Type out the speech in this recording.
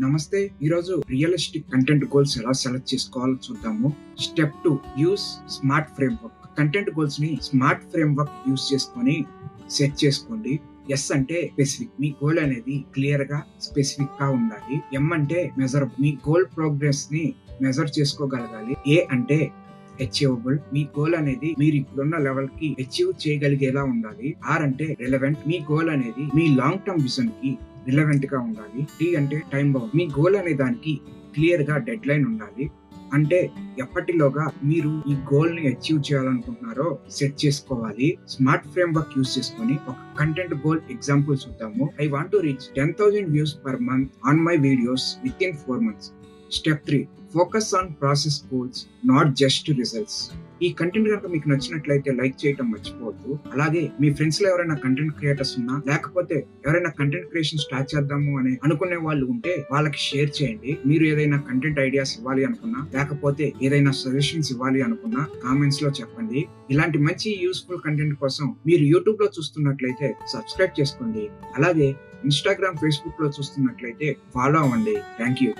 నమస్తే. ఈరోజు realistic content goals ఎలా సెలెక్ట్ చేసుకోవాలో చూద్దాము. Step 2, use smart framework. Content goals ని స్మార్ట్ ఫ్రేమ్వర్క్ యూస్ చేసుకొని సెట్ చేసుకోండి. ఎస్ అంటే స్పెసిఫిక్, మీ గోల్ అనేది క్లియర్ గా స్పెసిఫిక్ గా ఉండాలి. ఎం అంటే మెజర్, మీ గోల్ ప్రోగ్రెస్ ని మెజర్ చేసుకోగలగాలి. ఏ అంటే అచీవబుల్, మీ గోల్ అనేది మీరు ఇప్పుడున్న లెవెల్ కి అచీవ్ చేయగలిగేలా ఉండాలి. ఆర్ అంటే రిలవెంట్, మీ గోల్ అనేది మీ లాంగ్ టర్మ్ విజన్ కి రిలవెంట్ గా ఉండాలి. టీ అంటే టైం బౌండ్, మీ గోల్ అనే దానికి క్లియర్ గా డెడ్ లైన్ ఉండాలి. అంటే ఎప్పటిలోగా మీరు ఈ గోల్ ని అచీవ్ చేయాలనుకుంటున్నారో సెట్ చేసుకోవాలి. స్మార్ట్ ఫ్రేమ్వర్క్ యూస్ చేసుకొని ఒక కంటెంట్ గోల్ ఎగ్జాంపుల్ చూద్దాము. I want to reach 10,000 views per month on my videos within 4 months. Step 3, focus on process goals, not just results. ఈ కంటెంట్ కనుక మీకు నచ్చినట్లయితే లైక్ చేయటం మర్చిపోవద్దు. అలాగే మీ ఫ్రెండ్స్ లో ఎవరైనా కంటెంట్ క్రియేటర్స్ ఉన్నా, లేకపోతే ఎవరైనా కంటెంట్ క్రియేషన్ స్టార్ట్ చేద్దాము అని అనుకునే వాళ్ళు ఉంటే వాళ్ళకి షేర్ చేయండి. మీరు ఏదైనా కంటెంట్ ఐడియాస్ ఇవ్వాలి అనుకున్నా, లేకపోతే ఏదైనా సజెషన్స్ ఇవ్వాలి అనుకున్నా కామెంట్స్ లో చెప్పండి. ఇలాంటి మంచి యూస్ఫుల్ కంటెంట్ కోసం మీరు యూట్యూబ్ లో చూస్తున్నట్లయితే సబ్స్క్రైబ్ చేసుకోండి. అలాగే ఇన్స్టాగ్రామ్, ఫేస్బుక్ లో చూస్తున్నట్లయితే ఫాలో అవ్వండి. Thank you.